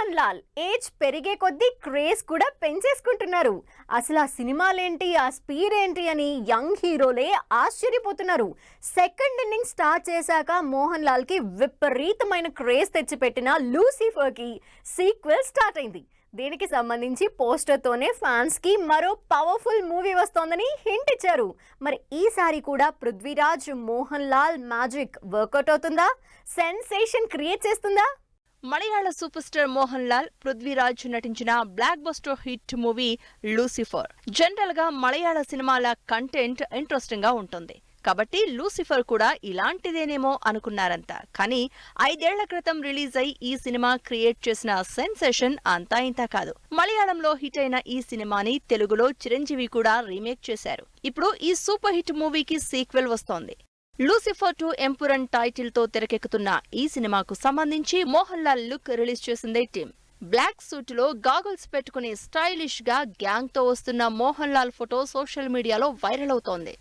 Mohan Lal age పెరిగే కొద్దీ craze కూడా పెంచేసుకుంటున్నారు. అసలు ఆ సినిమాలేంటి, ఆ స్పీడ్ ఏంటి అని యంగ్ హీరోలే ఆశ్చర్యపోతున్నారు. సెకండ్ ఇన్నింగ్ స్టార్ట్ చేశాక మోహన్ లాల్ కి విపరీతమైన క్రేజ్ తెచ్చిపెట్టిన లూసిఫర్ కి సీక్వెల్ స్టార్ట్ అయింది. దీనికి సంబంధించి పోస్టర్ తోనే ఫ్యాన్స్ కి మరో పవర్ఫుల్ మూవీ వస్తోందని హింట్ ఇచ్చారు. మరి ఈసారి కూడా పృథ్వీరాజ్ మోహన్ లాల్ మ్యాజిక్ వర్కౌట్ అవుతుందా? సెన్సేషన్ క్రియేట్ చేస్తుందా? మలయాళ సూపర్ స్టార్ మోహన్ లాల్, పృథ్వీరాజ్ నటించిన block buster hit movie Lucifer. General గా మలయాళ సినిమాల కంటెంట్ ఇంట్రెస్టింగ్ గా ఉంటుంది కాబట్టి లూసిఫర్ కూడా ఇలాంటిదేనేమో అనుకున్నారంతా. కానీ 5 ఏళ్ల క్రితం రిలీజ్ అయి ఈ సినిమా క్రియేట్ చేసిన సెన్సేషన్ అంతా ఇంతా కాదు. మలయాళంలో హిట్ అయిన ఈ సినిమాని తెలుగులో చిరంజీవి కూడా రీమేక్ చేశారు. ఇప్పుడు ఈ సూపర్ హిట్ మూవీకి సీక్వెల్ వస్తోంది. లూసిఫర్ 2 ఎంపురన్ టైటిల్ తో తెరకెక్కుతున్న ఈ సినిమాకు సంబంధించి మోహన్ లాల్ లుక్ రిలీజ్ చేసింది టీమ్. బ్లాక్ సూట్ లో గాగుల్స్ పెట్టుకుని స్టైలిష్ గా గ్యాంగ్ తో వస్తున్న మోహన్ లాల్ ఫోటో సోషల్ మీడియాలో వైరల్ అవుతోంది.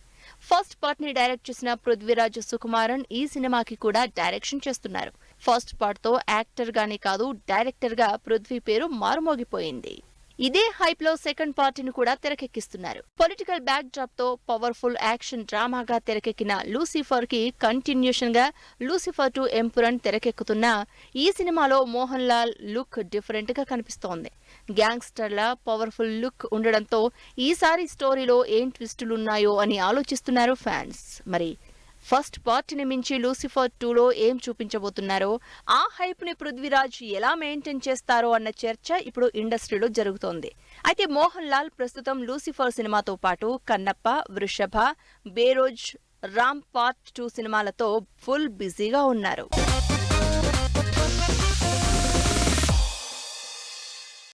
ఫస్ట్ పార్ట్ ని డైరెక్ట్ చేసిన పృథ్వీరాజ్ సుకుమారన్ ఈ సినిమాకి కూడా డైరెక్షన్ చేస్తున్నారు. ఫస్ట్ పార్ట్ తో యాక్టర్ గానే కాదు, డైరెక్టర్ గా పృథ్వీ పేరు మారుమోగిపోయింది. ఇదే హైప్ లో సెకండ్ పార్ట్ ని కూడా తెరకెక్కిస్తున్నారు. పొలిటికల్ బ్యాక్ డ్రాప్ తో పవర్ఫుల్ యాక్షన్ డ్రామాగా తెరకెక్కిన లూసిఫర్ కి కంటిన్యూషన్ గా లూసిఫర్ 2 ఎంపురన్ తెరకెక్కుతున్న ఈ సినిమాలో మోహన్ లాల్ లుక్ డిఫరెంట్ గా కనిపిస్తోంది. గ్యాంగ్స్టర్ల పవర్ఫుల్ లుక్ ఉండడంతో ఈసారి స్టోరీలో ఏం ట్విస్టులున్నాయో అని ఆలోచిస్తున్నారు ఫ్యాన్స్. మరి ఫస్ట్ పార్ట్ ని మించి లూసిఫర్ 2లో ఏం చూపించబోతున్నారో, ఆ హైప్ ని పృథ్వీరాజ్ ఎలా మెయింటైన్ చేస్తారో అన్న చర్చ ఇప్పుడు ఇండస్ట్రీలో జరుగుతోంది. అయితే మోహన్ లాల్ ప్రస్తుతం లూసిఫర్ సినిమాతో పాటు కన్నప్ప, వృషభ, బేరోజ్, రామ్ పార్ట్ 2 సినిమాలతో ఫుల్ బిజీగా ఉన్నారు.